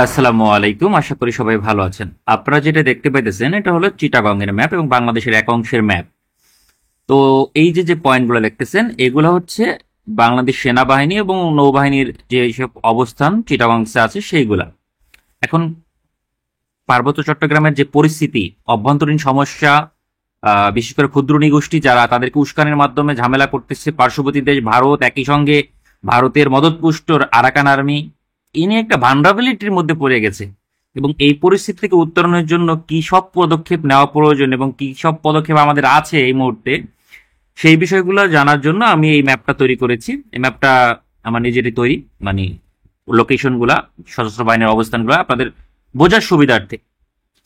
আসসালামু আলাইকুম, আশা করি সবাই ভালো আছেন। আপনারা যেটা দেখতে পাইতেছেন এটা হলো চিটাগং এর ম্যাপ এবং বাংলাদেশের এক অংশের ম্যাপ। তো এই যে যে পয়েন্টগুলো দেখতেছেন এগুলো হচ্ছে বাংলাদেশ সেনাবাহিনী এবং নৌবাহিনীর যে সব অবস্থান চিটাগংসে আছে সেইগুলা। এখন পার্বত্য চট্টগ্রামের যে পরিস্থিতি, অভ্যন্তরীণ সমস্যা, বিশেষ করে ক্ষুদ্র নিগোষ্ঠী যারা তাদেরকে উস্কানির মাধ্যমে ঝামেলা করতেছে পার্শ্ববর্তী দেশ ভারত, একই সঙ্গে ভারতের মদতপুষ্ট আরাকান আর্মি, এ নিয়ে একটা ভান্ডারেবিলিটির মধ্যে পড়ে গেছে। এবং এই পরিস্থিতি থেকে উত্তরণের জন্য কি সব পদক্ষেপ নেওয়া প্রয়োজন এবং কি সব পদক্ষেপ আমাদের আছে এই মুহূর্তে, সেই বিষয়গুলো জানার জন্য আমি এই ম্যাপটা তৈরি করেছি। এই ম্যাপটা আমার নিজেরই তৈরি, মানে লোকেশনগুলা, সশস্ত্র বাহিনীর অবস্থানগুলো আপনাদের বোঝার সুবিধার্থে।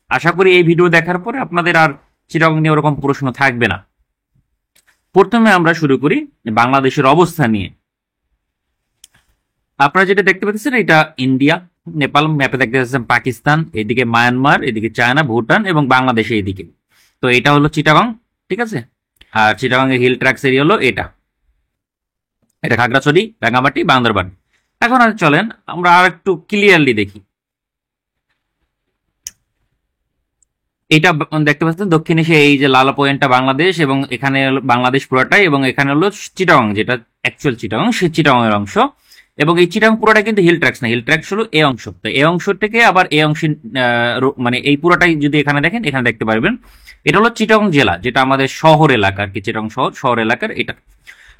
আশা করি এই ভিডিও দেখার পরে আপনাদের আর চিটাগং নিয়ে ওরকম প্রশ্ন থাকবে না। প্রথমে আমরা শুরু করি বাংলাদেশের অবস্থা নিয়ে। আপনারা যেটা দেখতে পাচ্ছেন এটা ইন্ডিয়া, নেপাল, ম্যাপে দেখতে পাচ্ছেন পাকিস্তান, এদিকে মায়ানমার, এদিকে চায়না, ভুটান এবং বাংলাদেশ এইদিকে। তো এটা হলো চিটাগং, ঠিক আছে। আর চিটাগং এর হিল ট্র্যাক্স এরিয়া হলো এটা এটা খাগড়াছড়ি, রাঙ্গামাটি, বান্দরবান। এখন আর চলেন আমরা আর একটু ক্লিয়ারলি দেখি। এটা দেখতে পাচ্ছেন দক্ষিণ এশিয়া, এই যে লাল পয়েন্টটা বাংলাদেশ এবং এখানে হলো বাংলাদেশ পুরোটাই, এবং এখানে হলো চিটাগং, যেটা অ্যাকচুয়াল চিটাগং, সেই চিটাগং এর অংশ। এবং এই চিটাগং পুরোটা কিন্তু হিল ট্র্যাক্স না, হিল ট্র্যাক্স হলো এই অংশ। তো এই অংশ থেকে আবার এই অংশ, মানে এই পুরোটাই যদি এখানে দেখেন, এখানে দেখতে পারবেন এটা হলো চিটাগং জেলা, যেটা আমাদের শহর এলাকা আর কি, চিটাগং শহর, শহর এলাকার এটা।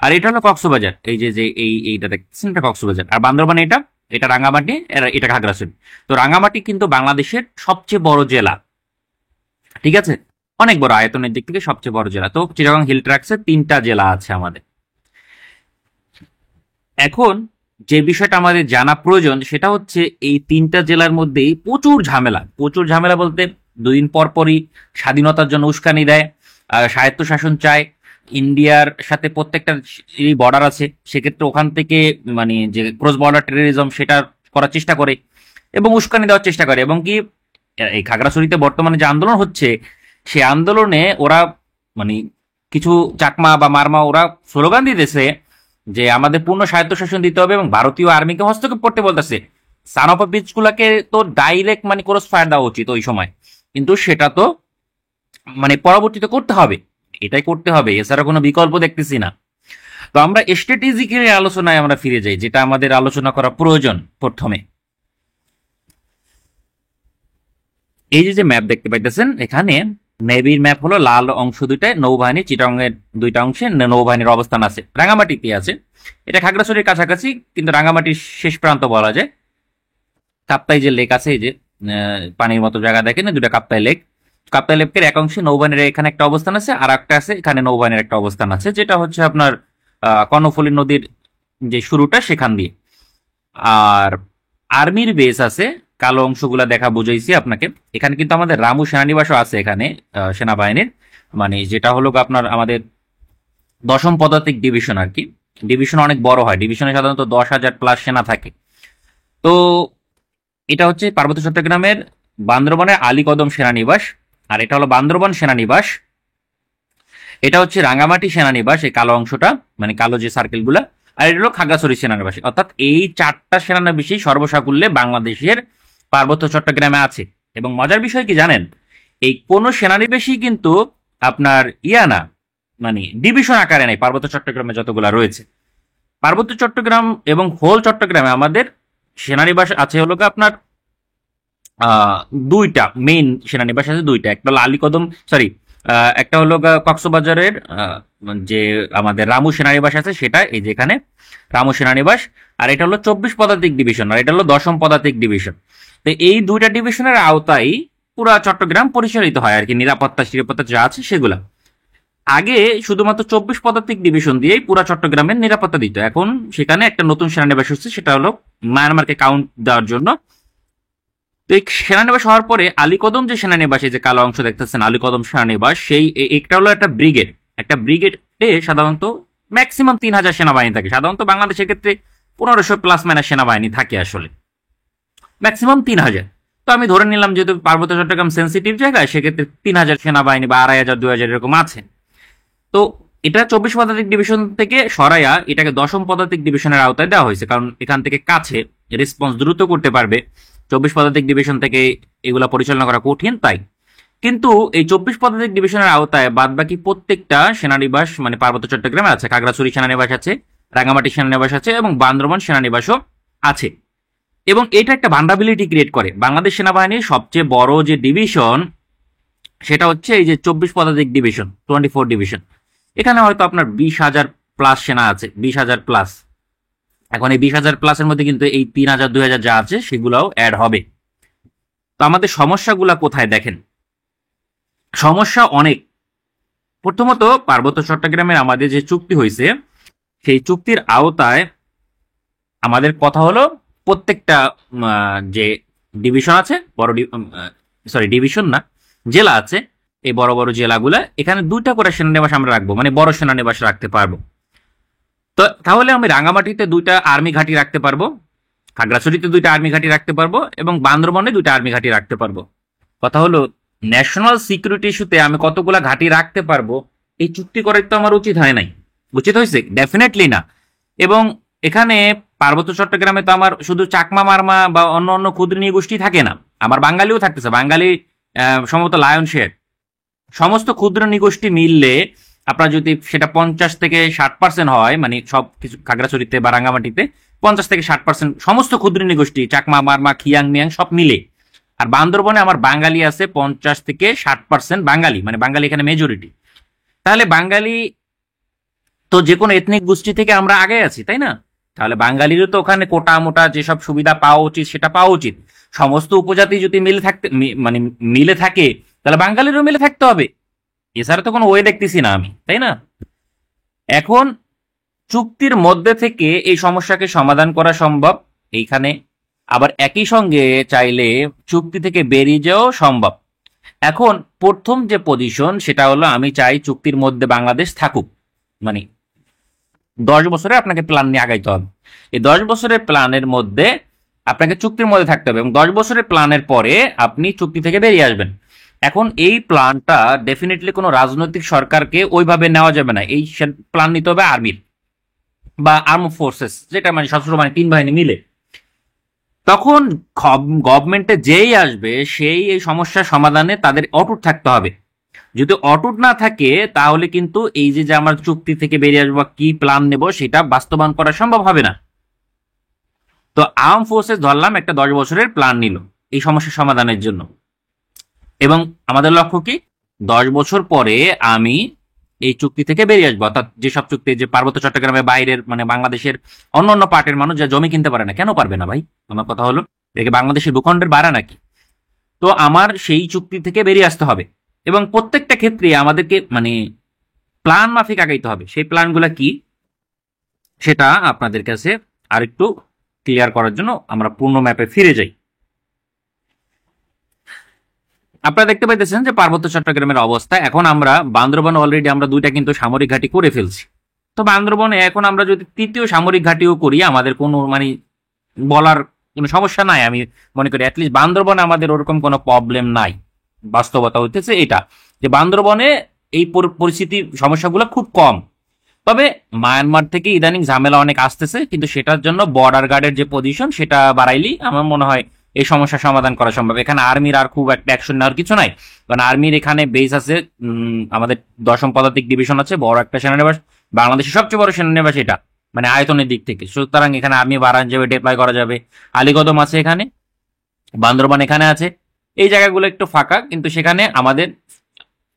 আর এটা হলো কক্সবাজার, এই যে যে এইটা দেখছেন এটা কক্সবাজার। আর বান্দরবান এটা, এটা রাঙ্গামাটি, এটা খাগড়াছড়ি। তো রাঙ্গামাটি কিন্তু বাংলাদেশের সবচেয়ে বড় জেলা, ঠিক আছে, অনেক বড় আয়তনের দিক থেকে সবচেয়ে বড় জেলা। তো চিটাগং হিল ট্র্যাক্সে 3টা জেলা আছে আমাদের। এখন যে বিষয়টা আমাদের জানা প্রয়োজন সেটা হচ্ছে এই 3টা জেলার মধ্যেই প্রচুর ঝামেলা। প্রচুর ঝামেলা বলতে 2 দিন পর পরই স্বাধীনতার জন্য উস্কানি দেয়, স্বায়ত্তশাসন চায়। ইন্ডিয়ার সাথে প্রত্যেকটা বর্ডার আছে, সেক্ষেত্রে ওখান থেকে মানে যে ক্রস বর্ডার টেরোরিজম সেটা করার চেষ্টা করে এবং উস্কানি দেওয়ার চেষ্টা করে। এবং কি এই খাগড়াছড়িতে বর্তমানে যে আন্দোলন হচ্ছে, সে আন্দোলনে ওরা মানে কিছু চাকমা বা মারমা ওরা স্লোগান দিতেছে যে আমাদের পূর্ণ স্বায়ত্তশাসন দিতে হবে এবং ভারতীয় আর্মিকে হস্তক্ষেপ করতে বলতেছে। সান অফ বিচ গুলাকে তো ডাইরেক্ট মানে ক্রস ফায়ার দেওয়া উচিত ওই সময়, কিন্তু সেটা তো মানে পরবর্তীতে করতে হবে, এটাই করতে হবে, এছাড়া কোনো বিকল্প দেখতেছি না। তো আমরা স্ট্র্যাটেজিকের আলোচনায় আমরা ফিরে যাই, যেটা আমাদের আলোচনা করা প্রয়োজন। প্রথমে এই যে যে ম্যাপ দেখতে পাইতেছেন এখানে, নেভির ম্যাপ হলো লাল অংশ দুইটায়, নৌবাহিনী চিটাগং এর 2টা অংশে নৌবাহিনীর অবস্থান আছে, রাঙামাটিতে আছে। এটা খাগড়াছড়ির কাছাকাছি, কিন্তু রাঙামাটির শেষ প্রান্ত বলা যায়। কাপ্তাই যে লেক আছে, এই যে পানির মতো জায়গা দেখেন, 2টা কাপ্তাই লেক। কাপ্তাই লেকের এক অংশে নৌবাহিনীর এখানে একটা অবস্থান আছে, আর একটা আছে এখানে নৌবাহিনীর একটা অবস্থান আছে, যেটা হচ্ছে আপনার কর্ণফুলী নদীর যে শুরুটা সেখান দিয়ে। আর আর্মির বেস আছে, কালো অংশগুলা দেখা বুঝাইছি আপনাকে। এখানে কিন্তু আমাদের রামু সেনানিবাসও আছে এখানে, সেনাবাহিনীর, মানে যেটা হলো আপনার আমাদের 10ম পদাতিক ডিভিশন আর কি। ডিভিশন অনেক বড় হয়, ডিভিশনে সাধারণত 10,000+ সেনা থাকে। তো এটা হচ্ছে পার্বত্য চট্টগ্রামের বান্দরবানের আলীকদম সেনানিবাস। আর এটা হলো বান্দরবান সেনানিবাস। এটা হচ্ছে রাঙামাটি সেনানিবাস, এই কালো অংশটা, মানে কালো যে সার্কেলগুলা। আর এটা হলো খাগড়াছড়ি সেনানিবাস। অর্থাৎ এই 4টা সেনানিবাসই সর্বসাকুল্যে বাংলাদেশের পার্বত্য চট্টগ্রামে আছে। এবং মজার বিষয় কি জানেন, এই কোন সেনানিবাসই কিন্তু আপনার ইয়া না, মানে ডিভিশন আকারে নাই। পার্বত্য চট্টগ্রামে যতগুলা রয়েছে, পার্বত্য চট্টগ্রাম এবং হোল চট্টগ্রামে আমাদের সেনানিবাস আছে হলো আপনার 2টা মেইন সেনানিবাস আছে, 2টা। একটা হলো আলীকদম, সরি, একটা হলো কক্সবাজারের যে আমাদের রামু সেনানিবাস আছে সেটা, এই যে এখানে রামু সেনানিবাস। আর এটা হলো 24 পদাতিক ডিভিশন, আর এটা হলো 10ম পদাতিক ডিভিশন। তো এই 2টা ডিভিশনের আওতায় পুরা চট্টগ্রাম পরিচালিত হয় আর কি, নিরাপত্তা নিরাপত্তা যা আছে সেগুলা। আগে শুধুমাত্র 24 পদাতিক ডিভিশন দিয়েই পুরা চট্টগ্রামের নিরাপত্তা দিত। এখন সেখানে একটা নতুন সেনানিবাস হচ্ছে, সেটা হলো মায়ানমারকে কাউন্ট দেওয়ার জন্য। তো এই সেনানিবাস হওয়ার পরে আলীকদম যে সেনানিবাস, এই যে কালো অংশ দেখতেছেন আলীকদম সেনানিবাস, সেই একটা হলো একটা ব্রিগেড। একটা ব্রিগেডে সাধারণত ম্যাক্সিমাম 3,000 সেনাবাহিনী থাকে। সাধারণত বাংলাদেশের ক্ষেত্রে 1500+ সেনাবাহিনী থাকে আসলে, ম্যাক্সিমাম 3,000। তো আমি ধরে নিলাম যেহেতু পার্বত্য চট্টগ্রাম সেন্সিটিভ জায়গায়, সেক্ষেত্রে 3,000 সেনাবাহিনী বা 2,500 2,000 এরকম আছে। তো এটা 24 পদাতিক ডিভিশন থেকে সরাইয়া এটাকে 10ম পদাতিক ডিভিশনের আওতায় দেওয়া হয়েছে, কারণ এখান থেকে কাছে, রেসপন্স দ্রুত করতে পারবে, 24 পদাতিক ডিভিশন থেকে এগুলা পরিচালনা করা কঠিন, তাই। কিন্তু এই 24 পদাতিক ডিভিশনের আওতায় বাদবাকি প্রত্যেকটা সেনানিবাস মানে পার্বত্য চট্টগ্রামে আছে। খাগড়াছড়ি সেনানিবাস আছে, রাঙামাটি সেনানিবাস আছে এবং বান্দরবান সেনানিবাসও আছে। এবং এটা একটা ভালনারাবিলিটি ক্রিয়েট করে। বাংলাদেশ সেনাবাহিনীর সবচেয়ে বড় যে ডিভিশন সেটা হচ্ছে এই যে 24 পদাতিক ডিভিশন, 24 ডিভিশন। এখানে হয়তো আপনার 20,000 প্লাস সেনা আছে, 20,000 প্লাস। এখন এই 20,000 প্লাসের মধ্যে কিন্তু এই 3,000 2,000 যা আছে সেগুলোও অ্যাড হবে। তো আমাদের সমস্যাগুলা কোথায় দেখেন, সমস্যা অনেক। প্রথমত পার্বত্য চট্টগ্রামের আমাদের যে চুক্তি হয়েছে সেই চুক্তির আওতায় আমাদের কথা হলো প্রত্যেকটা যে ডিভিশন আছে, বড় ডিভিশন না, জেলা আছে, এই বড় বড় জেলাগুলা এখানে 2টা করে সেনানিবাস আমরা রাখবো, মানে বড় সেনানিবাস রাখতে পারবো। তো তাহলে আমি রাঙামাটিতে 2টা আর্মি ঘাঁটি রাখতে পারবো, খাগড়াছড়িতে 2টা আর্মি ঘাঁটি রাখতে পারবো এবং বান্দরবনে 2টা আর্মি ঘাঁটি রাখতে পারবো। কথা হলো ন্যাশনাল সিকিউরিটি ইস্যুতে আমি কতগুলা ঘাঁটি রাখতে পারবো এই চুক্তি করার তো আমার উচিত হয় নাই। উচিত হয়েছে? ডেফিনেটলি না। এবং এখানে পার্বত্য চট্টগ্রামে তো আমার শুধু চাকমা মারমা বা অন্য অন্য ক্ষুদ্র নৃগোষ্ঠী থাকে না, আমার বাঙালিও থাকতেছে। বাঙালি সম্ভবত লায়ন শেয়ার। সমস্ত ক্ষুদ্র নৃগোষ্ঠী মিললে আপনার যদি সেটা 50 থেকে 60% হয়, মানে সব কিছু খাগড়াছড়িতে বা রাঙ্গামাটিতে 50 থেকে 60% সমস্ত ক্ষুদ্র নৃগোষ্ঠী চাকমা মারমা খিয়াং মিয়াং সব মিলে, আর বান্দরবনে আমার বাঙালি আছে 50 থেকে 60% বাঙালি, মানে বাঙালি এখানে মেজরিটি। তাহলে বাঙালি তো যে কোনো এথনিক গোষ্ঠী থেকে আমরা আগে আছি, তাই না? তাহলে বাঙালিরও তো ওখানে কোটা মোটা যেসব সুবিধা পাওয়া উচিত সেটা পাওয়া উচিত। সমস্ত উপজাতি যদি মানে মিলে থাকে তাহলে বাঙালিরও মিলে থাকতে হবে। এছাড়া তো কোনো ওয়ে দেখতেছি না আমি, তাই না? এখন চুক্তির মধ্যে থেকে এই সমস্যাকে সমাধান করা সম্ভব এইখানে, আবার একই সঙ্গে চাইলে চুক্তি থেকে বেরিয়ে যাওয়াও সম্ভব। এখন প্রথম যে পজিশন সেটা হলো আমি চাই চুক্তির মধ্যে বাংলাদেশ থাকুক, মানে 10 বছরে আপনাকে প্ল্যান নিয়ে আগাইতে হবে। এই 10 বছরের প্ল্যানের মধ্যে আপনাকে চুক্তির মধ্যে থাকতে হবে এবং 10 বছরের প্ল্যানের পরে আপনি চুক্তি থেকে বেরিয়ে আসবেন। এখন এই প্ল্যানটা ডেফিনেটলি কোনো রাজনৈতিক সরকারকে ওইভাবে নেওয়া যাবে না, এই প্ল্যান নিতে হবে আর্মির বা আর্ম ফোর্সেস, যেটা মানে সশস্ত্র মানে 3 বাহিনী মিলে। তখন গভর্নমেন্টে যেই আসবে সেই এই সমস্যার সমাধানে তাদের অটুট থাকতে হবে। যদি অটুট না থাকে তাহলে কিন্তু এই যে আমরা চুক্তি থেকে বেরিয়ে আসবো বা কি প্ল্যান নেব সেটা বাস্তবায়ন করা সম্ভব হবে না। তো আর্ম ফোর্সেস ধরলাম একটা 10 বছরের প্ল্যান নিল এই সমস্যার সমাধানের জন্য, এবং আমাদের লক্ষ্য কি 10 বছর পরে আমি এই চুক্তি থেকে বেরিয়ে আসবো। অর্থাৎ যেসব চুক্তি, যে পার্বত্য চট্টগ্রামের বাইরের মানে বাংলাদেশের অন্য অন্য পার্টের মানুষ যা জমি কিনতে পারে না, কেন পারবে না ভাই? আমার কথা হলো দেখে বাংলাদেশের ভূখণ্ডের বাড়া নাকি? তো আমার সেই চুক্তি থেকে বেরিয়ে আসতে হবে এবং প্রত্যেকটা ক্ষেত্রে আমাদেরকে মানে প্ল্যান মাফিক আগাইতে হবে। সেই প্ল্যানগুলো কি সেটা আপনাদের কাছে আরেকটু ক্লিয়ার করার জন্য আমরা পূর্ণ ম্যাপে ফিরে যাই। আপনারা দেখতে পাইতেছেন যে পার্বত্য চট্টগ্রামের অবস্থা। এখন আমরা বান্দরবান অলরেডি আমরা 2টা কিন্তু সামরিক ঘাঁটি করে ফেলছি। তো বান্দরবনে এখন আমরা যদি 3য় সামরিক ঘাঁটিও করি আমাদের কোনো মানে বলার কোনো সমস্যা নাই। আমি মনে করি অ্যাটলিস্ট বান্দরবনে আমাদের ওরকম কোনো প্রবলেম নাই। বাস্তবতা হইতেছে এটা যে বান্দরবনে এই পরিস্থিতি সমস্যাগুলো খুব কম। তবে মায়ানমার থেকে ইদানিং ঝামেলা অনেক আসতেছে, কিন্তু সেটার জন্য বর্ডার গার্ডের যে পজিশন সেটা বাড়াইলেই আমার মনে হয় এই সমস্যা সমাধান করা সম্ভব। এখানে আর্মির আর খুব একটা অ্যাকশন নেওয়ার কিছু নাই, কারণ আর্মির এখানে বেস আছে, আমাদের 10ম পদাতিক ডিভিশন আছে, বড় একটা সেনানিবাস, বাংলাদেশের সবচেয়ে বড় সেনানিবাস এটা মানে আয়তনের দিক থেকে। সুতরাং এখানে আর্মি বাড়ানো যাবে, ডিপ্লয় করা যাবে। আলীকদম আছে এখানে, বান্দরবান এখানে আছে। এই জায়গাগুলো একটু ফাঁকা, কিন্তু সেখানে আমাদের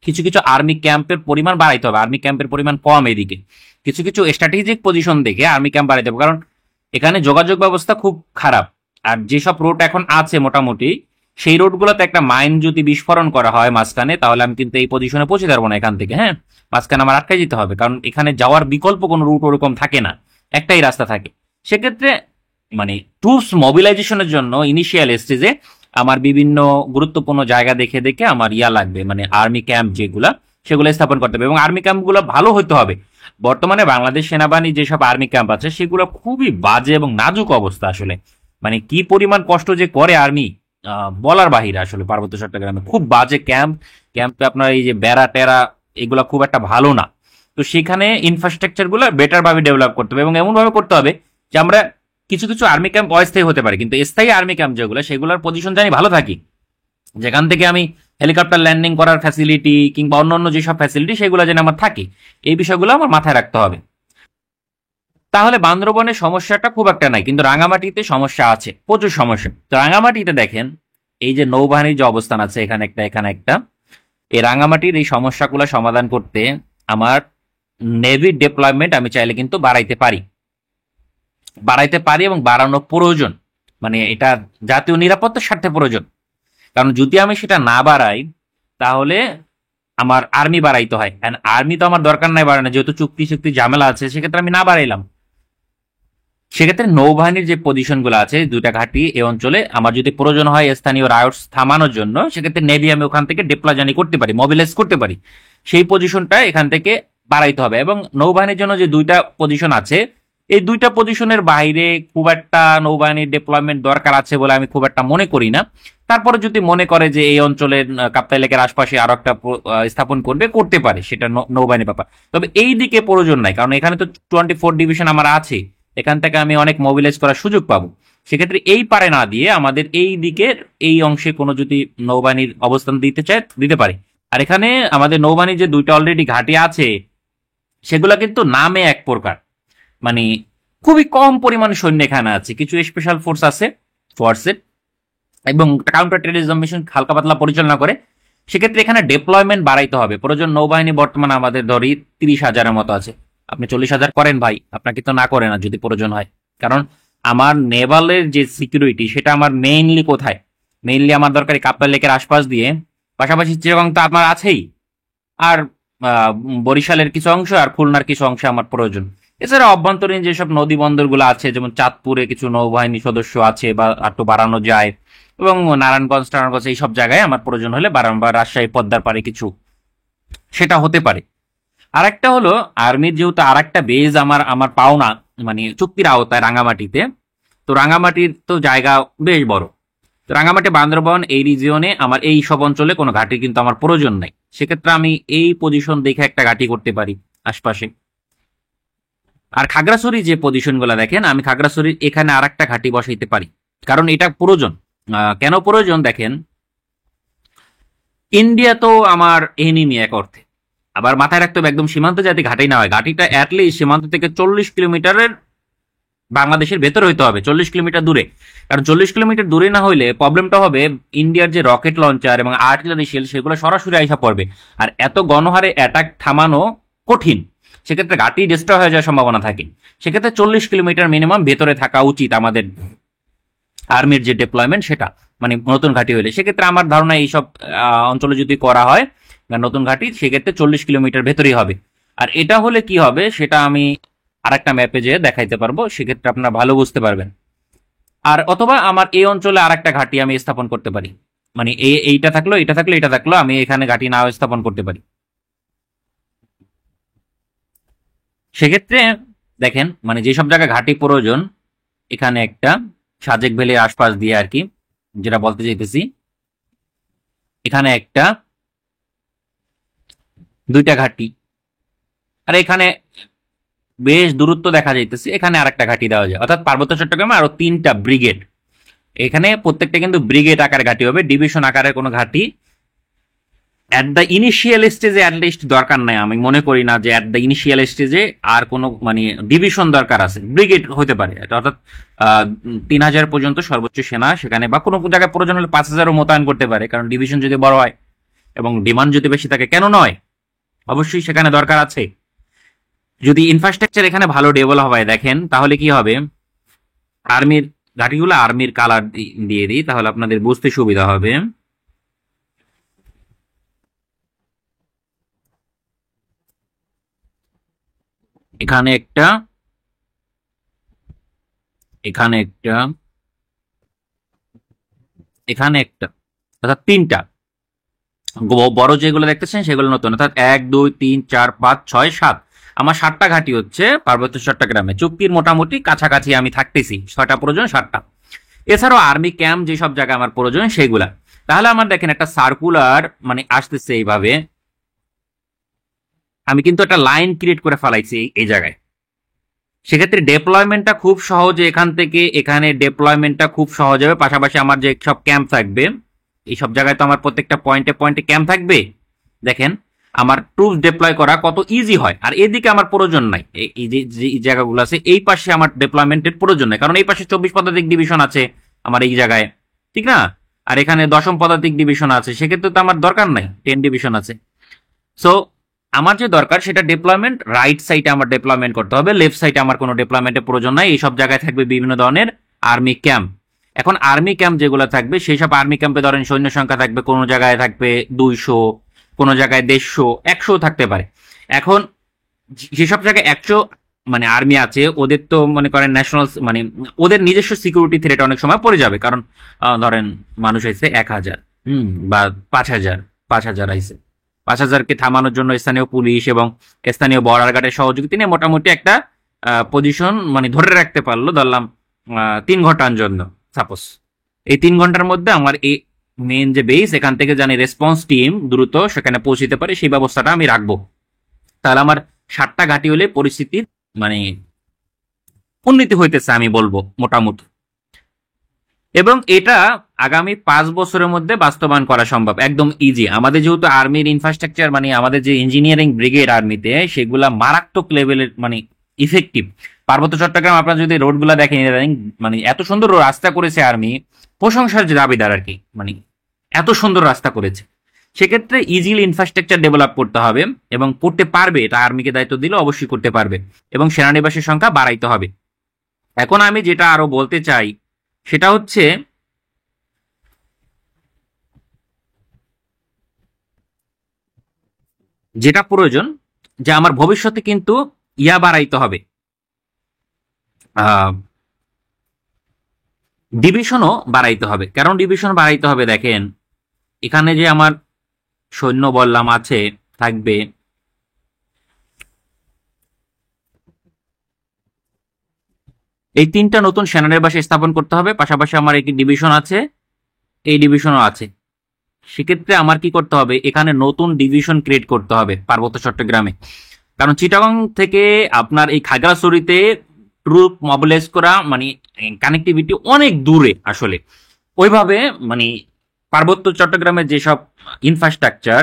কিছু কিছু আর্মি ক্যাম্পের পরিমাণ বাড়াইতে হবে। আর্মি ক্যাম্পের পরিমাণ কম এদিকে, কিছু কিছু স্ট্র্যাটেজিক পজিশন দেখে আর্মি ক্যাম্প বাড়াইতে হবে, কারণ এখানে যোগাযোগ ব্যবস্থা খুব খারাপ। আর যেসব রোড এখন আছে মোটামুটি সেই রোডগুলোতে একটা মাইন যদি বিস্ফোরণ করা হয় মাঝখানে, তাহলে আমি কিন্তু এই পজিশনে পৌঁছে পারবো না এখান থেকে। হ্যাঁ, মাঝখানে আমার আটকে যেতে হবে, কারণ এখানে যাওয়ার বিকল্প কোনো রুট ওরকম থাকে না, একটাই রাস্তা থাকে। সেক্ষেত্রে মানে ট্রুপস মোবিলাইজেশনের জন্য ইনিশিয়াল স্টেজে আমার বিভিন্ন গুরুত্বপূর্ণ জায়গা দেখে দেখে আমার লাগবে, মানে আর্মি ক্যাম্প যেগুলা সেগুলো স্থাপন করতে হবে এবং আর্মি ক্যাম্পগুলো ভালো হতে হবে। বর্তমানে বাংলাদেশ সেনাবাহিনী যেসব আর্মি ক্যাম্প আছে সেগুলো খুবই বাজে এবং নাজুক অবস্থা। আসলে মানে কি পরিমাণ কষ্ট যে করে আর্মি বলার বাহিরে। আসলে পার্বত্য চট্টগ্রামে খুব বাজে ক্যাম্পে আপনার এই যে বেড়া টেরা এগুলো খুব একটা ভালো না। তো সেখানে ইনফ্রাস্ট্রাকচার গুলো বেটার ভাবে ডেভেলপ করতে হবে এবং এমন ভাবে করতে হবে যে আমরা কিছু কিছু আর্মি ক্যাম্প অস্থায়ী হতে পারে, কিন্তু স্থায়ী আর্মি ক্যাম্প যেগুলো, সেগুলোর পজিশন জানি ভালো থাকি, যেখান থেকে আমি হেলিকপ্টার ল্যান্ডিং করার ফ্যাসিলিটি কিংবা অন্যান্য যেসব ফ্যাসিলিটি সেগুলো যেন আমার থাকে, এই বিষয়গুলো আমার মাথায় রাখতে হবে। তাহলে বান্দরবনের সমস্যাটা খুব একটা নাই, কিন্তু রাঙামাটিতে সমস্যা আছে, প্রচুর সমস্যা। তো রাঙামাটিতে দেখেন এই যে নৌবাহিনীর যে অবস্থান আছে, এখানে একটা এখানে একটা, এই রাঙামাটির এই সমস্যাগুলো সমাধান করতে আমার নেভি ডেপ্লয়মেন্ট আমি চাইলে কিন্তু বাড়াইতে পারি এবং বাড়ানো প্রয়োজন, মানে এটা জাতীয় নিরাপত্তার স্বার্থে প্রয়োজন। কারণ যদি আমি সেটা না বাড়াই, তাহলে আমার আর্মি বাড়াইতে হয়, আর্মি তো আমার দরকার নাই বাড়ানো, যেহেতু চুক্তি চুক্তি ঝামেলা আছে, সেক্ষেত্রে আমি না বাড়াইলাম। সেক্ষেত্রে নৌবাহিনীর যে পজিশনগুলো আছে, দুইটা ঘাঁটি এই অঞ্চলে, আমার যদি প্রয়োজন হয় স্থানীয় রায়টস থামানোর জন্য, সেক্ষেত্রে নেভি আমি ওখান থেকে ডিপ্লয় জানি করতে পারি, মোবিলাইজ করতে পারি, সেই পজিশনটা এখান থেকে বাড়াইতে হবে। এবং নৌবাহিনীর জন্য যে দুইটা পজিশন আছে, এই দুইটা পজিশনের বাইরে খুব একটা নৌবাহিনীর ডিপ্লয়মেন্ট দরকার আছে বলে আমি খুব একটা মনে করি না। তারপরে যদি মনে করে যে এই অঞ্চলের কাপ্তাই লেকের আশপাশে আরো একটা স্থাপন করতে পারে, সেটা নৌবাহিনীর ব্যাপার। তবে এই দিকে প্রয়োজন নাই, কারণ এখানে তো 24 ডিভিশন আমার আছে, এখান থেকে আমি অনেক মোবিলাইজ করার সুযোগ পাবো। সেক্ষেত্রে এই পারে না দিয়ে আমাদের এই দিকের এই অংশে কোনো যদি নৌবাহিনীর অবস্থান দিতে চায়, দিতে পারে। আর এখানে আমাদের নৌবাহিনীর যে দুইটা অলরেডি ঘাঁটি আছে, সেগুলা কিন্তু নামে এক প্রকার, মানে খুবই কম পরিমাণ সৈন্য এখানে আছে, কিছু স্পেশাল ফোর্স আছে ফোর্সের, এবং কাউন্টার টেররিজম মিশন হালকা পাতলা পরিচালনা করে। সেক্ষেত্রে এখানে ডেপ্লয়মেন্ট বাড়াইতে হবে। প্রয়োজন নৌবাহিনী বর্তমানে আমাদের ধরি 30,000-এর মতো আছে, আপনি 40,000 করেন ভাই, আপনাকে তো না করে না যদি প্রয়োজন হয়। কারণ আমার নেভালের যে সিকিউরিটি, সেটা আমার মেইনলি কোথায়, মেইনলি আমার দরকারি কাপ্তাই লেকের আশপাশ দিয়ে, পাশাপাশি চিটাগং তো আমার আছেই, আর বরিশালের কিছু অংশ আর খুলনার কিছু অংশ আমার প্রয়োজন। এছাড়া অভ্যন্তরীণ যেসব নদী বন্দরগুলো আছে, যেমন চাঁদপুরে কিছু নৌবাহিনী সদস্য আছে বা একটু বাড়ানো যায়, এবং নারায়ণগঞ্জ এইসব জায়গায় আমার প্রয়োজন হলে বারংবার, রাজশাহী পদ্মার পারে কিছু, সেটা হতে পারে। আর একটা হলো আর্মির যেহেতু আর একটা বেজ আমার আমার পাওনা, মানে চুক্তির আওতায় রাঙামাটিতে, তো রাঙামাটির তো জায়গা বেশ বড়। তো রাঙামাটি বান্দরবন এই রিজিয়নে আমার এই সব অঞ্চলে কোনো ঘাঁটি কিন্তু আমার প্রয়োজন নাই। সেক্ষেত্রে আমি এই পজিশন দেখে একটা ঘাঁটি করতে পারি আশপাশে। আর খাগড়াছড়ি যে পজিশনগুলো দেখেন, আমি খাগড়াছড়ির এখানে আর একটা ঘাঁটি বসাইতে পারি, কারণ এটা প্রয়োজন। কেন প্রয়োজন দেখেন, ইন্ডিয়া তো আমার এনিমি এক অর্থে। আবার মাথায় রাখতে হবে একদম সীমান্ত যাতে ঘাঁটি না হয়, ঘাঁটিটা অ্যাটলিস্ট সীমান্ত থেকে 40 কিলোমিটারের বাংলাদেশের ভেতরে হইতে হবে, 40 কিলোমিটার দূরে। কারণ 40 কিলোমিটার দূরে না হইলে প্রবলেমটা হবে, ইন্ডিয়ার যে রকেট লঞ্চার এবং আর্টিলারি শেল, সেগুলো সরাসরি আইসা পড়বে, আর এত গণহারে অ্যাটাক থামানো কঠিন। সেক্ষেত্রে ঘাঁটি ডিস্ট্রয় হয়ে যাওয়ার সম্ভাবনা থাকে। সেক্ষেত্রে 40 কিলোমিটার মিনিমাম ভেতরে থাকা উচিত আমাদের আর্মির যে ডেপ্লয়মেন্ট, সেটা মানে নতুন ঘাঁটি হলে। সেক্ষেত্রে আমার ধারণা এইসব অঞ্চলে যদি করা হয় নতুন ঘাঁটি, সেক্ষেত্রে 40 কিলোমিটার ভেতরেই হবে। আর এটা হলে কি হবে সেটা আমি আর একটা ম্যাপে যেয়ে দেখাইতে পারবো, সেক্ষেত্রে আপনারা ভালো বুঝতে পারবেন। আর অথবা আমার এই অঞ্চলে আর একটা ঘাঁটি আমি স্থাপন করতে পারি, মানে এইটা থাকলো, এটা থাকলো, এটা থাকলো, আমি এখানে ঘাঁটি নাও স্থাপন করতে পারি। সেক্ষেত্রে দেখেন, মানে যেসব জায়গায় ঘাঁটি প্রয়োজন, এখানে একটা সাজেক ভ্যালির আশপাশ দিয়ে আর কি, যেটা বলতে চাইতেছি, এখানে একটা, দুইটা ঘাঁটি, আর এখানে বেশ দূরত্ব দেখা যাইতেছে, এখানে আর একটা ঘাঁটি দেওয়া যায়। অর্থাৎ পার্বত্য চট্টগ্রামে আরো 3টা ব্রিগেড, এখানে প্রত্যেকটা কিন্তু ব্রিগেড আকারে ঘাঁটি হবে, ডিভিশন আকারে কোনো ঘাঁটি অ্যাট দ্য ইনিশিয়াল স্টেজে অ্যাটলিস্ট দরকার নাই। আমি মনে করি না যে অ্যাট দ্য ইনিশিয়াল স্টেজে আর কোনো মানে ডিভিশন দরকার আছে, ব্রিগেড হতে পারে। অর্থাৎ 3,000 পর্যন্ত সর্বোচ্চ সেনা সেখানে, বা কোনো জায়গায় প্রয়োজন হলে 5,000ও মোতায়েন করতে পারে, কারণ ডিভিশন যদি বড় হয় এবং ডিমান্ড যদি বেশি থাকে, কেন নয়, অবশ্যই সেখানে দরকার আছে। যদি ইনফ্রাস্ট্রাকচার এখানে ভালো ডেভেলপ হয় দেখেন, তাহলে কি হবে, আর্মির ঘাঁটিগুলো আর্মির কালার দিয়ে দিই, তাহলে আপনাদের বুঝতে সুবিধা হবে। এখানে একটা, এখানে একটা, এখানে একটা, অর্থাৎ 3টা। বড় যেগুলো দেখতেছেন সেগুলো নতুন, অর্থাৎ 1, 2, 3, 4, 5, 6, 7, আমার 7টা ঘাঁটি হচ্ছে পার্বত্য চট্টগ্রামে। চুক্তির মোটামুটি কাছাকাছি আমি থাকতেছি, 6টা প্রয়োজন, 7টা। এছাড়াও আর্মি ক্যাম্প যেসব জায়গায় আমার প্রয়োজন সেগুলা। তাহলে আমার দেখেন একটা সার্কুলার মানে আসতেছে এইভাবে, আমি কিন্তু একটা লাইন ক্রিয়েট করে ফেলাইছি এই জায়গায়। সেক্ষেত্রে ডেপ্লয়মেন্টটা খুব সহজে এখান থেকে এখানে ডেপ্লয়মেন্টটা খুব সহজ হবে। পাশাপাশি আমার যে সব ক্যাম্প থাকবে, এই সব জায়গায় তো আমার প্রত্যেকটা পয়েন্টে পয়েন্টে ক্যাম্প থাকবে। দেখেন আমার ট্রুপস ডিপ্লয় করা কত ইজি হয়। আর এদিকে আমার প্রয়োজন নাই, এই যে জায়গাগুলো আছে এই পাশে আমার ডেপ্লয়মেন্টের প্রয়োজন নাই, কারণ এই পাশে 24 পদাতিক ডিভিশন আছে আমার এই জায়গায়, ঠিক না? আর এখানে 10ম পদাতিক ডিভিশন আছে, সেক্ষেত্রে তো আমার দরকার নাই, 10 ডিভিশন আছে। সো আমার যে দরকার সেটা ডেপ্লয়মেন্ট রাইট সাইডে আমার ডেপ্লয়মেন্ট করতে হবে, লেফট সাইডে আমার কোনো ডেপ্লয়মেন্টের প্রয়োজন নাই। এইসব জায়গায় থাকবে বিভিন্ন ধরনের আর্মি ক্যাম্প। এখন আর্মি ক্যাম্প যেগুলো থাকবে সেই সব আর্মি ক্যাম্পে ধরেন সৈন্য সংখ্যা থাকবে, কোনো জায়গায় থাকবে 200, কোনো জায়গায় 150, 100 থাকতে পারে। এখন যেসব জায়গায় 100 মানে আর্মি আছে, ওদের তো মনে করেন ন্যাশনাল মানে ওদের নিজস্ব সিকিউরিটি থ্রেট অনেক সময় পড়ে যাবে, কারণ ধরেন মানুষ হয়েছে 1000 বা 5000, 5000 আইছে, 5000কে থামানোর জন্য স্থানীয় পুলিশ এবং স্থানীয় বর্ডার গার্ডের সহযোগিতা নিয়ে মোটামুটি একটা পজিশন মানে ধরে রাখতে পারলো, ধরলাম 3 ঘন্টার জন্য সাপোজ। এই 3 ঘন্টার মধ্যে আমার এই মেন যে বেস, এখান থেকে জানি রেসপন্স টিম দ্রুত সেখানে পৌঁছিতে পারে, সেই ব্যবস্থাটা আমি রাখবো। তাহলে আমার 7টা ঘাঁটি হলে পরিস্থিতির মানে উন্নতি হইতেছে আমি বলবো মোটামুটি। এবং এটা আগামী 5 বছরের মধ্যে বাস্তবায়ন করা সম্ভব, একদম ইজি। আমাদের যেহেতু আর্মির ইনফ্রাস্ট্রাকচার মানে আমাদের যে ইঞ্জিনিয়ারিং ব্রিগেড আর্মিতে, সেগুলা মারাত্মক লেভেলের মানে ইফেক্টিভ। পার্বত্য চট্টগ্রাম আপনারা যদি রোডগুলা দেখেন, মানে এত সুন্দর রাস্তা করেছে আর্মি, প্রশংসার যে দাবিদার আর কি, মানে এত সুন্দর রাস্তা করেছে। সেক্ষেত্রে ইজিলি ইনফ্রাস্ট্রাকচার ডেভেলপ করতে হবে এবং করতে পারবে, এটা আর্মিকে দায়িত্ব দিলে অবশ্যই করতে পারবে। এবং সেনানিবাসের সংখ্যা বাড়াইতে হবে। এখন আমি যেটা আরো বলতে চাই সেটা হচ্ছে যেটা প্রয়োজন, যে আমার ভবিষ্যতে কিন্তু ইয়া বাড়াইতে হবে, ডিভিশনও বাড়াইতে হবে। কারণ ডিভিশন বাড়াইতে হবে, দেখেন এখানে যে আমার সৈন্য বললাম আছে থাকবে, এই 3টা নতুন সেনানিবাসে স্থাপন করতে হবে। পাশাপাশি আমার একটি ডিভিশন আছে, এই ডিভিশনও আছে। সেক্ষেত্রে আমার কি করতে হবে, এখানে নতুন ডিভিশন ক্রিয়েট করতে হবে পার্বত্য চট্টগ্রামে। কারণ চিটাগং থেকে আপনার এই খাগড়াছড়িতে ট্রুপ মোবিলাইজ করা মানে কানেক্টিভিটি অনেক দূরে আসলে। ওইভাবে মানে পার্বত্য চট্টগ্রামের যেসব ইনফ্রাস্ট্রাকচার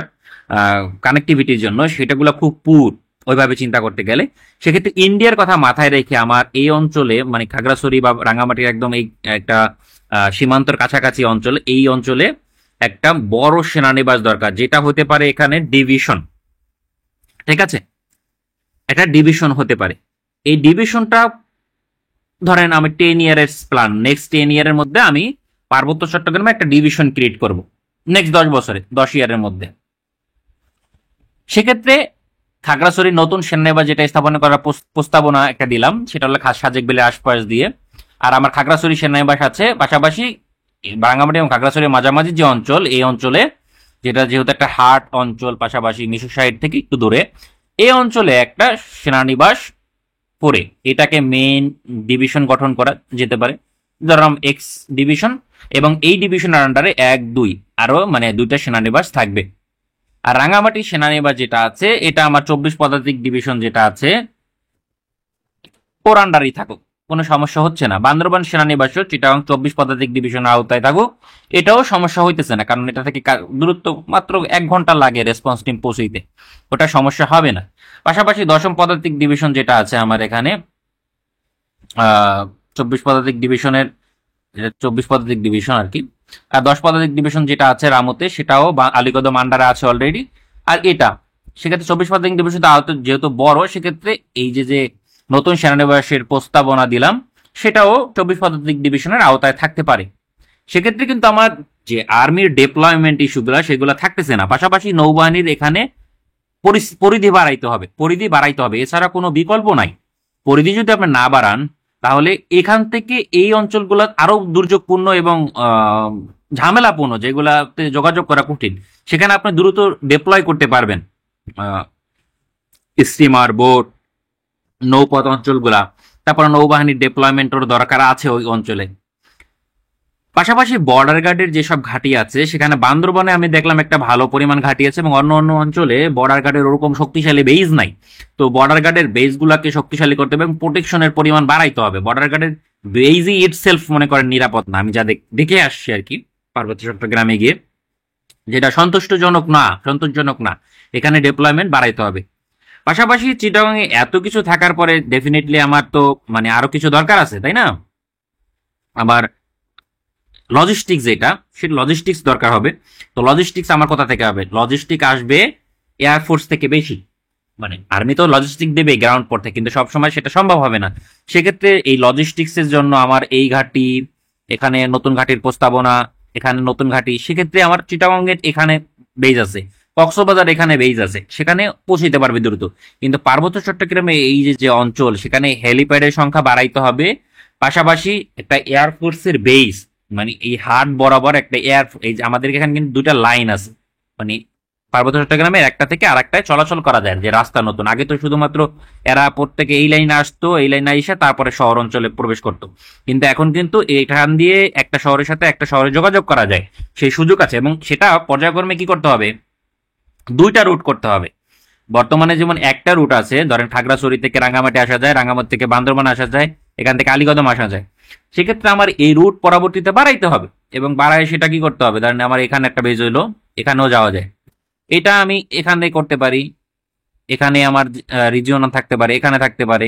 কানেক্টিভিটির জন্য সেটাগুলো খুব পুর ওইভাবে চিন্তা করতে গেলে। সেক্ষেত্রে ইন্ডিয়ার কথা মাথায় রেখে আমার এই অঞ্চলে মানে খাগড়াছড়ি বা রাঙামাটির একদম এই একটা সীমান্তর কাছাকাছি অঞ্চল, এই অঞ্চলে একটা বড় সেনানিবাস দরকার, যেটা হতে পারে এখানে ডিভিশন। ঠিক আছে, একটা ডিভিশন হতে পারে। এই ডিভিশনটা ধরেন আমি 10 ইয়ারের প্ল্যান, নেক্সট 10 ইয়ারের মধ্যে আমি পার্বত্য চট্টগ্রামে একটা ডিভিশন ক্রিয়েট করব, নেক্সট 10 বছরে, 10 ইয়ারের মধ্যে। সেক্ষেত্রে খাগড়াছড়ির নতুন সেনানিবাস যেটা স্থাপন করার প্রস্তাবনা একটা দিলাম, সেটা হলো সাজেক বিলের আশপাশ দিয়ে। আর আমার খাগড়াছড়ি সেনানিবাস আছে, পাশাপাশি রাঙ্গামাটি এবং খাগড়াছড়ির মাঝামাঝি যে অঞ্চল, এই অঞ্চলে যেটা যেহেতু একটা হাট অঞ্চল, পাশাপাশি মিশু সাইড থেকে একটু দূরে, এই অঞ্চলে একটা সেনানিবাস করে এটাকে মেইন ডিভিশন গঠন করা যেতে পারে, ধরলাম এক্স ডিভিশন। এবং এই ডিভিশনের আন্ডারে 1, 2 আরো মানে 2টা সেনানিবাস থাকবে। আর রাঙ্গামাটি সেনানিবাস যেটা আছে, এটা আমার 24 পদাতিক ডিভিশন যেটা আছে ওর আন্ডারেই থাকুক, কোনো সমস্যা হচ্ছে না। বান্দরবান সেনানিবাসও চিটাগং 24 পদাতিক ডিভিশনের আওতায় থাকুক, এটাও সমস্যা হইতেছে না, কারণ এটা থেকে দূরত্ব মাত্র 1 ঘন্টা লাগে রেসপন্স টিম পৌঁছইতে, ওটা সমস্যা হবে না। পাশাপাশি 10ম পদাতিক ডিভিশন যেটা আছে আমার এখানে 24 পদাতিক ডিভিশনের, 24 পদাতিক ডিভিশন আর কি। আর 10 পদাতিক ডিভিশন যেটা আছে রামুতে, সেটাও আলীকদম আন্ডারে আছে অলরেডি। আর এটা সেক্ষেত্রে 24 পদাতিক ডিভিশন যেহেতু বড়, সেক্ষেত্রে এই যে নতুন সেনানিবাসের প্রস্তাবনা দিলাম, সেটাও 24 পদাতিক ডিভিশনের আওতায় থাকতে পারে। সেক্ষেত্রে কিন্তু আমার যে আর্মির ডেপ্লয়মেন্ট ইস্যুগুলা সেগুলো থাকতেছে না। পাশাপাশি নৌবাহিনীর এখানে পরিধি বাড়াইতে হবে, এছাড়া কোনো বিকল্প নাই। পরিধি যদি আপনি না বাড়ান, তাহলে এখান থেকে এই অঞ্চলগুলো আরো দুর্যোগপূর্ণ এবং ঝামেলাপূর্ণ, যেগুলাতে যোগাযোগ করা কঠিন, সেখানে আপনি দ্রুত ডিপ্লয় করতে পারবেন স্টিমার, বোট, নৌপথ অঞ্চলগুলা। তারপরে নৌবাহিনীর ডেপ্লয়মেন্টের দরকার আছে ওই অঞ্চলে। পাশাপাশি বর্ডার গার্ডের যেসব ঘাঁটি আছে সেখানে বান্দরবনে আমি দেখলাম একটা ভালো পরিমাণ ঘাঁটি আছে, এবং অন্য অন্য অঞ্চলে বর্ডার গার্ডের ওরকম শক্তিশালী বেজ নাই। তো বর্ডার গার্ডের বেজ গুলাকে শক্তিশালী করতে হবে এবং প্রোটেকশনের পরিমাণ বাড়াইতে হবে। বর্ডার গার্ডের বেজই ইটসেলফ মনে করেন নিরাপদ না, আমি যা দেখে আসছি আর কি পার্বত্য চট্টগ্রামে গিয়ে, যেটা সন্তোষজনক না। এখানে ডেপ্লয়মেন্ট বাড়াইতে হবে। পাশাপাশি চিটাগাং এ এত কিছু থাকার পরে ডেফিনেটলি আমার তো মানে আরো কিছু দরকার আছে, তাই না? আবার লজিস্টিক্স যেটা, সেটা লজিস্টিক্স দরকার হবে। তো লজিস্টিক্স আমার কোথা থেকে হবে? লজিস্টিক আসবে এয়ারফোর্স থেকে বেশি। মানে আর্মি তো লজিস্টিক দেবে গ্রাউন্ড পর থেকে, কিন্তু সবসময় সেটা সম্ভব হবে না। সেক্ষেত্রে এই লজিস্টিক্স এর জন্য আমার এই ঘাঁটি, এখানে নতুন ঘাঁটির প্রস্তাবনা, এখানে নতুন ঘাঁটি, সেক্ষেত্রে আমার চিটাগাং এর এখানে বেজ আছে, কক্সবাজার এখানে বেজ আছে, সেখানে পৌঁছতে পারবে দ্রুত। কিন্তু পার্বত্য চট্টগ্রামে এই যে যে অঞ্চল, সেখানে হেলিপ্যাডের সংখ্যা বাড়াইতে হবে। পাশাপাশি একটা এয়ারফোর্সের বেস, মানে এই হাট বরাবর একটা এই যে আমাদের এখানে কিন্তু দুটা লাইন আছে, মানে পার্বত্য চট্টগ্রামের একটা থেকে আর একটায় চলাচল করা যায়, যে রাস্তা নতুন। আগে তো শুধুমাত্র এরা প্রত্যেকে এই লাইনে আসতো, এই লাইনে এসে তারপরে শহর অঞ্চলে প্রবেশ করতো, কিন্তু এখন কিন্তু এখান দিয়ে একটা শহরের সাথে একটা শহরে যোগাযোগ করা যায়, সেই সুযোগ আছে। এবং সেটা পর্যায়ক্রমে কি করতে হবে, দুইটা রুট করতে হবে। বর্তমানে যেমন একটা রুট আছে, ধরেন খাগড়াছড়ি থেকে রাঙ্গামাটি আসা যায়, রাঙ্গামাটি থেকে বান্দরবান আসা যায়, এখান থেকে আলীকদম আসা যায়। সেক্ষেত্রে আমার এই রুট পরবর্তীতে বাড়াইতে হবে, এবং বাড়ায় সেটা কি করতে হবে, ধরেন আমার এখানে একটা বেজ হইলো, এখানেও যাওয়া যায়, এটা আমি এখানে করতে পারি। এখানে আমার রিজিওনাল থাকতে পারে, এখানে থাকতে পারে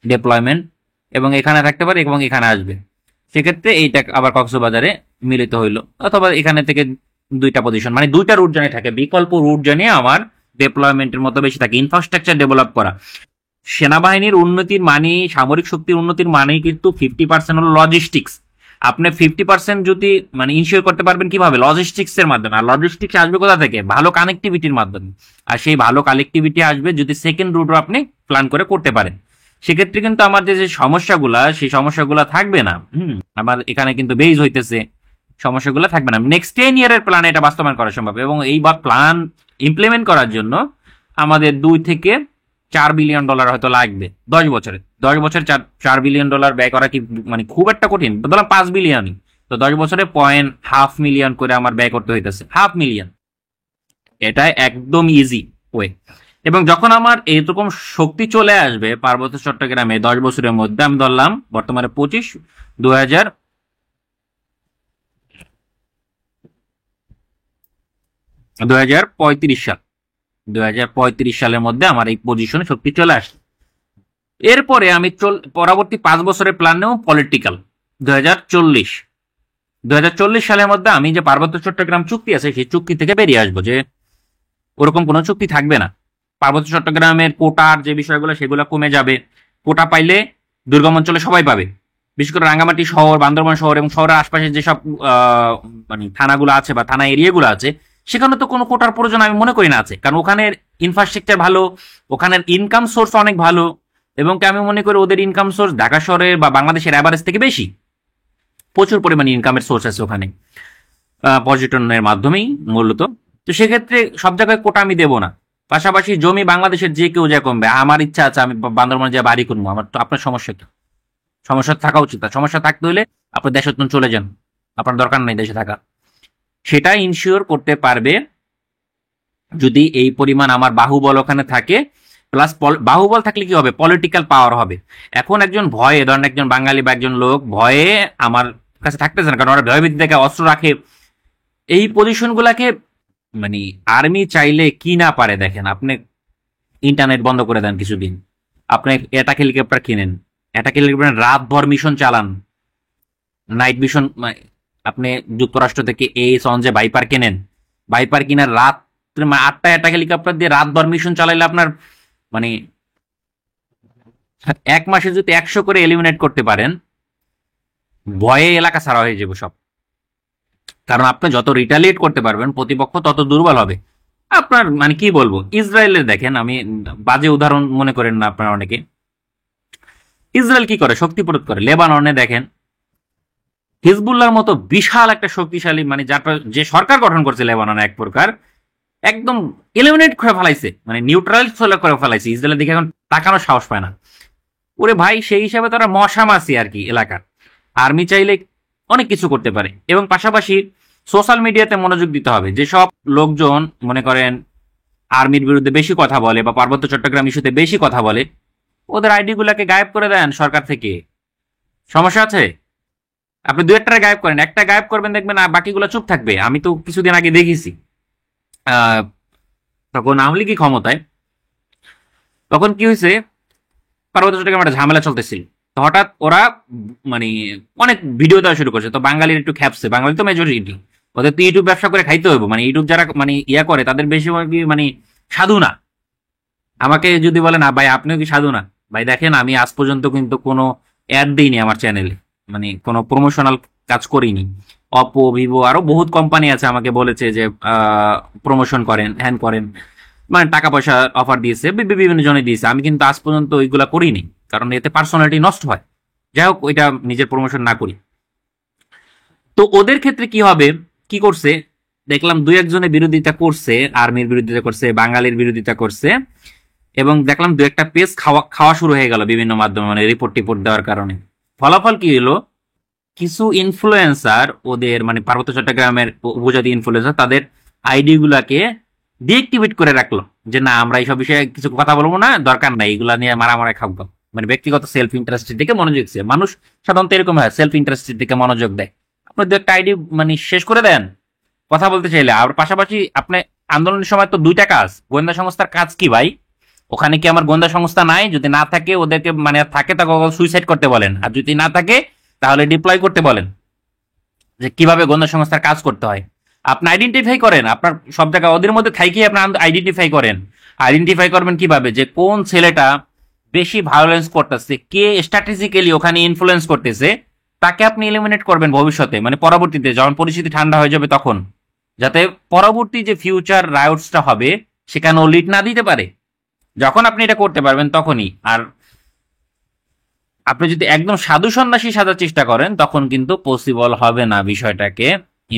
ডেপ্লয়মেন্ট, এবং এখানে থাকতে পারে এবং এখানে আসবে। সেক্ষেত্রে এইটা আবার কক্সবাজারে মিলিত হইলো, অথবা এখানে থেকে দুইটা পজিশন, মানে দুইটা রুট জানিয়ে থাকে, বিকল্প রুট জানিয়ে আমার ডেপ্লয়মেন্টের মতো বেশি থাকে। ইনফ্রাস্ট্রাকচার ডেভেলপ করা, সেনাবাহিনীর উন্নতির মানে, সামরিক শক্তির উন্নতির মানেই কিন্তু 50% হলো লজিস্টিক্স। আপনি 50% যদি মানে ইনশিওর করতে পারবেন কিভাবে? লজিস্টিক্স এর মাধ্যমে। আর লজিস্টিক্স আসবে কোথা থেকে? ভালো কানেক্টিভিটির মাধ্যমে। আর সেই ভালো কানেক্টিভিটি আসবে যদি সেকেন্ড রুটও আপনি প্ল্যান করে করতে পারেন। সেক্ষেত্রে কিন্তু আমার যে যে সমস্যাগুলা, সেই সমস্যাগুলা থাকবে না। আমার এখানে কিন্তু বেজ হইতেছে, সমস্যাগুলো থাকবে না। নেক্সট 10 ইয়ারের প্ল্যান এটা বাস্তবায়ন করা সম্ভব, এবং এই প্ল্যান ইমপ্লিমেন্ট করার জন্য আমাদের 2 থেকে 4 বিলিয়ন ডলার হয়তো লাগবে 10 বছরে। 10 বছর 4 বিলিয়ন ডলার ব্যয় করা কি মানে খুব একটা কঠিন? ধরলাম 5 বিলিয়নই, তো 10 বছরে 0.5 মিলিয়ন করে আমার ব্যয় করতে হইতেছে, 0.5 মিলিয়ন। এটা একদম ইজি ওয়ে। এবং যখন আমার এরকম শক্তি চলে আসবে পার্বত্য চট্টগ্রামে 10 বছরের মধ্যে, আমি ধরলাম বর্তমানে 25, 2000 2035 সাল, 2035 সালের মধ্যে আমার এই পজিশনে শক্তি চলে আসে। এরপরে আমি পরবর্তী 5 বছরের প্ল্যান নেব পলিটিক্যাল। 2040 সালের মধ্যে আমি যে পার্বত্য চট্টগ্রাম চুক্তি আছে, সেই চুক্তি থেকে বেরিয়ে আসবো, যে ওরকম কোনো চুক্তি থাকবে না। পার্বত্য চট্টগ্রামের কোটার যে বিষয়গুলো, সেগুলো কমে যাবে। কোটা পাইলে দুর্গম অঞ্চলে সবাই পাবে, বিশেষ করে রাঙ্গামাটি শহর, বান্দরবান শহর এবং শহরের আশপাশে যেসব মানে থানাগুলো আছে বা থানা এরিয়াগুলো আছে, সেখানে তো কোনো কোটার প্রয়োজন আমি মনে করি না আছে, কারণ ওখানের ইনফ্রাস্ট্রাকচার ভালো, ওখানের ইনকাম সোর্স অনেক ভালো, এবং আমি মনে করি ওদের ইনকাম সোর্স ঢাকা শহরের বা বাংলাদেশের অ্যাভারেজ থেকে বেশি। প্রচুর পরিমাণে ইনকামের সোর্স আছে ওখানে, পর্যটনের মাধ্যমেই মূলত। তো সেক্ষেত্রে সব জায়গায় কোটা আমি দেবো না। পাশাপাশি জমি বাংলাদেশের যে কেউ যা কমবে, আমার ইচ্ছা আছে আমি বান্দরবানে যা বাড়ি করবো, আমার তো আপনার সমস্যা কি? সমস্যা থাকা উচিত না। সমস্যা থাকতে হলে আপনি দেশে চলে যান, আপনার দরকার নেই দেশে থাকা। সেটা ইনশিওর করতে পারবে যদি এই পরিমাণ আমার বাহুবল ওখানে থাকে। প্লাস বাহুবল থাকলে কি হবে? পলিটিক্যাল পাওয়ার হবে। এখন একজন ভয়ে, ধরেন একজন বাঙালি বা একজন লোক ভয়ে আমার কাছে থাকতেছে না, কারণ ওরা ভয়ভীতি থেকে অস্ত্র রাখে। এই পজিশন গুলাকে মানে আর্মি চাইলে কি না পারে দেখেন। আপনি ইন্টারনেট বন্ধ করে দেন কিছুদিন, আপনি অ্যাটাক হেলিকপ্টার কিনেন, অ্যাটাক হেলিকপ্টার রাতভর মিশন চালান, নাইট মিশন। আপনি যুক্তরাষ্ট্র থেকে সঞ্জে ভাইপার কেনেন, ভাইপার কিনার রাত 8টা অ্যাটাক হেলিকপ্টার দিয়ে রাতভর মিশন চালাইলে আপনার মানে 1 মাসে যদি 100 করে এলিমিনেট করতে পারেন, ভয়ে এলাকা ছাড়া হয়ে যাবে সব। কারণ আপনি যত রিটালিয়েট করতে পারবেন, প্রতিপক্ষ তত দুর্বল হবে। আপনার মানে কি বলবো, ইসরায়েলের দেখেন, আমি বাজে উদাহরণ মনে করেন না আপনারা অনেকে, ইসরায়েল কি করে? শক্তি প্রয়োগ করে। লেবাননে দেখেন হিজবুল্লাহর মতো বিশাল একটা শক্তিশালী, মানে যে সরকার গঠন করছে লেবাননে, এক প্রকার একদম এলিমিনেট করে ফেলাইছে, মানে নিউট্রাল করে ফেলাইছে। ইসরায়েলের দিকে এখন তাকানোর সাহস পায় না। ওরে ভাই, সেই হিসাবে তারা মশা মাসি আর কি এলাকার। আর্মি চাইলে অনেক কিছু করতে পারে। এবং পাশাপাশি সোশ্যাল মিডিয়াতে মনোযোগ দিতে হবে। যেসব লোকজন মনে করেন আর্মির বিরুদ্ধে বেশি কথা বলে বা পার্বত্য চট্টগ্রাম ইস্যুতে বেশি কথা বলে, ওদের আইডি গুলাকে গায়েব করে দেন সরকার থেকে। সমস্যা আছে? আপনি দু একটা গায়েব করেন, একটা গায়েব করবেন দেখবেন আর বাকিগুলো চুপ থাকবে। আমি তো কিছুদিন আগে দেখেছি, আহ, তখন আওয়ামী লীগই ক্ষমতায়, তখন কি হয়েছে, পার্বত্য চট্টগ্রামে একটা ঝামেলা চলতেছিল। তো হঠাৎ ওরা মানে অনেক ভিডিও দেওয়া শুরু করছে। তো বাঙালির একটু খ্যাপছে, বাঙালি তো মেজরিটি, ওদের তো ইউটিউব ব্যবসা করে খাইতে হবে। মানে ইউটিউব যারা মানে ইয়া করে তাদের বেশিরভাগই মানে সাধু না। আমাকে যদি বলে না ভাই আপনিও কি সাধু না, ভাই দেখেন আমি আজ পর্যন্ত কিন্তু কোনো অ্যাড দিইনি আমার চ্যানেলে, মানে কোনো প্রমোশনাল কাজ করিনি। অপো, ভিভো আরো বহুত কোম্পানি আছে আমাকে বলেছে যে প্রমোশন করেন, হ্যান করেন, মানে টাকা পয়সা অফার দিয়েছে, বিভিন্ন জনে দিয়েছে। আমি কিন্তু আজ পর্যন্ত ওইগুলা করিনি, কারণ এতে পার্সোনালিটি নষ্ট হয়। যাই হোক, ওইটা নিজের প্রমোশন না করি। তো ওদের ক্ষেত্রে কি হবে, কি করছে দেখলাম, দুই একজনের বিরোধিতা করছে, আর্মির বিরোধিতা করছে, বাঙালির বিরোধিতা করছে, এবং দেখলাম দু একটা পেজ খাওয়া খাওয়া শুরু হয়ে গেল বিভিন্ন মাধ্যমে, মানে রিপোর্ট টিপোর্ট দেওয়ার কারণে। ফলাফল কি হলো, কিছু ইনফ্লুয়েন্সার ওদের মানে পার্বত্য চট্টগ্রামের উপজাতি ইনফ্লুয়েন্সার তাদের আইডি গুলাকে ডিএক্টিভেট করে রাখলো, যে না আমরা এইসব বিষয়ে কিছু কথা বলবো না, দরকার নাই, এগুলা নিয়ে মারামারি খাবো। মানে ব্যক্তিগত সেলফ ইন্টারেস্টের দিকে মনোযোগ দিচ্ছে। মানুষ সাধারণত এরকম হয়, সেলফ ইন্টারেস্টের দিকে মনোযোগ দেয়। আপনি দু একটা আইডি মানে শেষ করে দেন কথা বলতে চাইলে। আর পাশাপাশি আপনি আন্দোলনের সময় তো দুইটা কাজ, গোয়েন্দা সংস্থার কাজ কি ভাই? ওখানে কি আমার গোয়েন্দা সংস্থা নাই? যদি না থাকে ওদেরকে মানে থাকে তাকে সুইসাইড করতে বলেন, আর যদি না থাকে তাহলে ডিপ্লয় করতে বলেন, যে কিভাবে গোয়েন্দা সংস্থার কাজ করতে হয়। আপনি আইডেন্টিফাই করেন, আপনার সব জায়গায় ওদের মধ্যে থাকি আপনার আইডেন্টিফাই করেন। আইডেন্টিফাই করবেন কিভাবে, যে কোন ছেলেটা বেশি ভায়োলেন্স করতেছে, কে স্ট্র্যাটেজিক্যালি ওখানে ইনফ্লুয়েন্স করতেছে, তাকে আপনি এলিমিনেট করবেন ভবিষ্যতে, মানে পরবর্তীতে যখন পরিস্থিতি ঠান্ডা হয়ে যাবে তখন, যাতে পরবর্তী যে ফিউচার রাইটসটা হবে সেখানে ও লিড না দিতে পারে। যখন আপনি এটা করতে পারবেন তখনই। আর আপনি যদি একদম সাধু সন্ন্যাসী সাজার চেষ্টা করেন তখন কিন্তু পসিবল হবে না বিষয়টাকে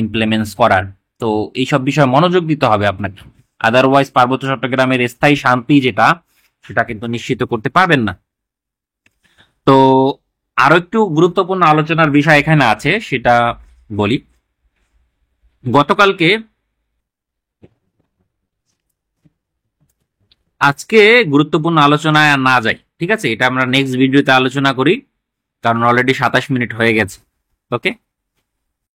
ইমপ্লিমেন্টস করার। তো এইসব বিষয়ে মনোযোগ দিতে হবে আপনাকে, আদারওয়াইজ পার্বত্য চট্টগ্রামের স্থায়ী শান্তি যেটা, সেটা কিন্তু নিশ্চিত করতে পারবেন না। তো আরো একটু গুরুত্বপূর্ণ আলোচনার বিষয় এখানে আছে, সেটা বলি। গতকালকে, আজকে গুরুত্বপূর্ণ আলোচনায় আর না যাই, ঠিক আছে, এটা আমরা নেক্সট ভিডিওতে আলোচনা করি, কারণ অলরেডি 27 মিনিট হয়ে গেছে। ওকে।